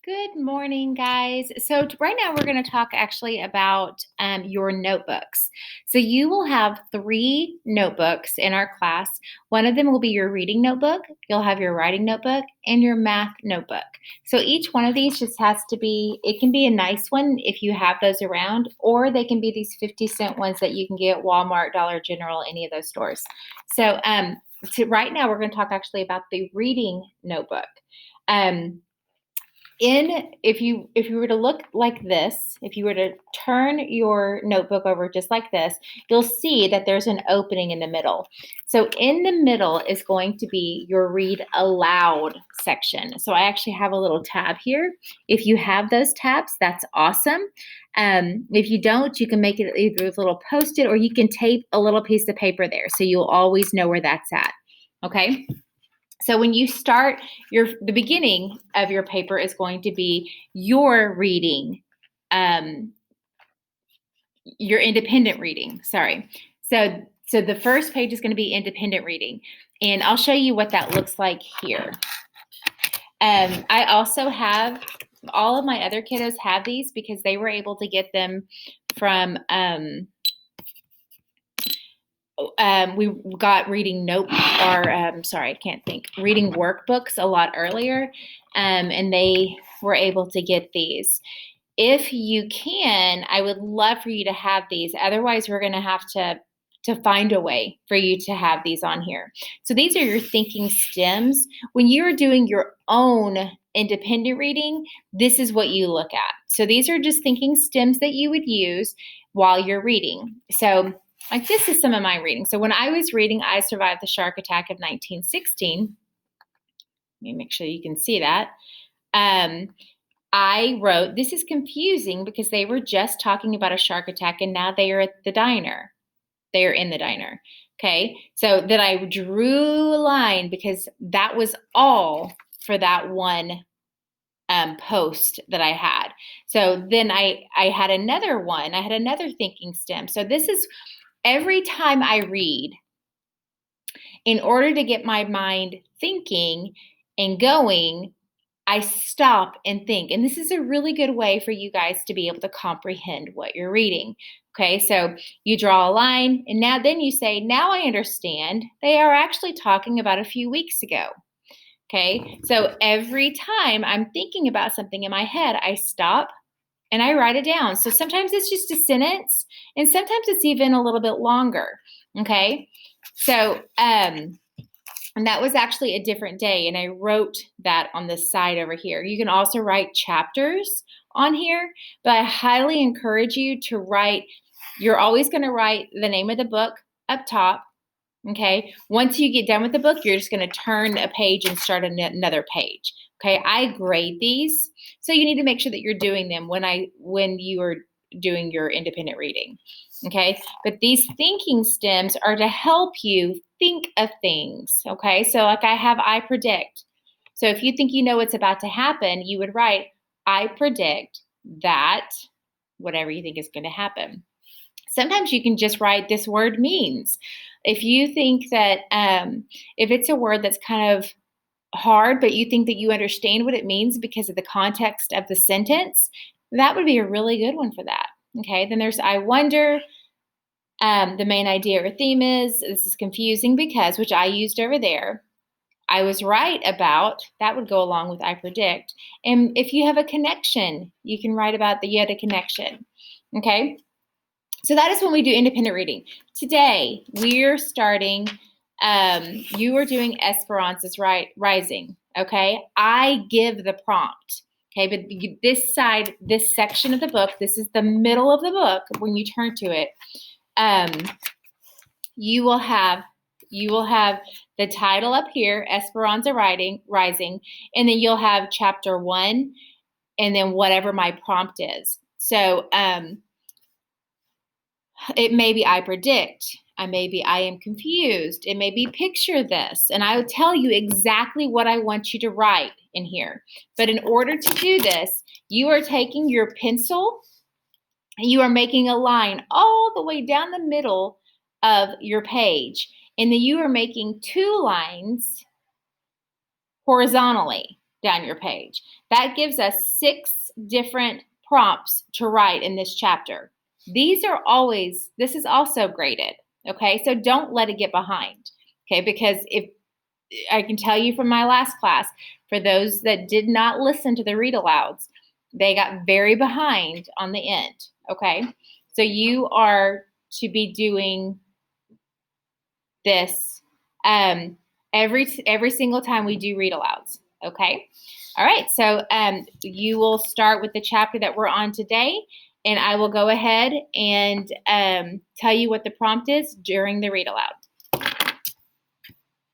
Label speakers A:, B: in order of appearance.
A: Good morning, guys. So right now we're going to talk actually about your notebooks. So you will have three notebooks in our class. One of them will be your reading notebook. You'll have your writing notebook and your math notebook. So each one of these just has to be, it can be a nice one if you have those around, or they can be these 50-cent ones that you can get at Walmart, Dollar General, any of those stores. So right now we're going to talk actually about the reading notebook. If you were to look like this, if you were to turn your notebook over just like this, you'll see that there's an opening in the middle. So in the middle is going to be your read aloud section. So I actually have a little tab here. If you have those tabs, that's awesome. If you don't, you can make it either a little post-it or you can tape a little piece of paper there so you'll always know where that's at. Okay. So when you start the beginning of your paper is going to be your reading, your independent reading. Sorry. So the first page is going to be independent reading, and I'll show you what that looks like here. I also have all of my other kiddos have these because they were able to get them from. We got reading reading workbooks a lot earlier, and they were able to get these. If you can, I would love for you to have these. Otherwise, we're going to have to find a way for you to have these on here. So these are your thinking stems. When you're doing your own independent reading, this is what you look at. So these are just thinking stems that you would use while you're reading. So like this is some of my reading. So when I was reading I Survived the Shark Attack of 1916, let me make sure you can see that. I wrote, this is confusing because they were just talking about a shark attack and now they are at the diner. They are in the diner. Okay. So then I drew a line because that was all for that one post that I had. So then I had another one. I had another thinking stem. So this is every time I read, in order to get my mind thinking and going, I stop and think. And this is a really good way for you guys to be able to comprehend what you're reading. Okay, so you draw a line, and then you say, now I understand. They are actually talking about a few weeks ago. Okay, so every time I'm thinking about something in my head, I stop and I write it down. So sometimes it's just a sentence, and sometimes it's even a little bit longer. Okay, so and that was actually a different day, and I wrote that on the side over here. You can also write chapters on here, but I highly encourage you to write. You're always going to write the name of the book up top. Okay. Once you get done with the book, you're just going to turn a page and start another page. Okay. I grade these, so you need to make sure that you're doing them when you are doing your independent reading. Okay. But these thinking stems are to help you think of things. Okay. So like I have, I predict. So if you think you know what's about to happen, you would write, I predict that whatever you think is going to happen. Sometimes you can just write this word means. If you think that if it's a word that's kind of hard, but you think that you understand what it means because of the context of the sentence, that would be a really good one for that. Okay, then there's I wonder. The main idea or theme is, this is confusing because, which I used over there, I was right about, that would go along with I predict. And if you have a connection, you can write about that you had a connection. Okay. So that is when we do independent reading. Today, we're starting, you are doing Esperanza's Rising, okay? I give the prompt, okay? But this side, this section of the book, this is the middle of the book. When you turn to it, you will have the title up here, Esperanza Rising, and then you'll have chapter 1, and then whatever my prompt is. So, it may be I predict. I am confused. It may be picture this. And I will tell you exactly what I want you to write in here. But in order to do this, you are taking your pencil and you are making a line all the way down the middle of your page. And then you are making 2 lines horizontally. down your page. That gives us 6 different prompts to write in this chapter. This is also graded, okay? So don't let it get behind, okay? Because if I can tell you from my last class, for those that did not listen to the read alouds, they got very behind on the end, okay? So you are to be doing this every single time we do read alouds, okay? All right, so you will start with the chapter that we're on today, and I will go ahead and tell you what the prompt is during the read aloud.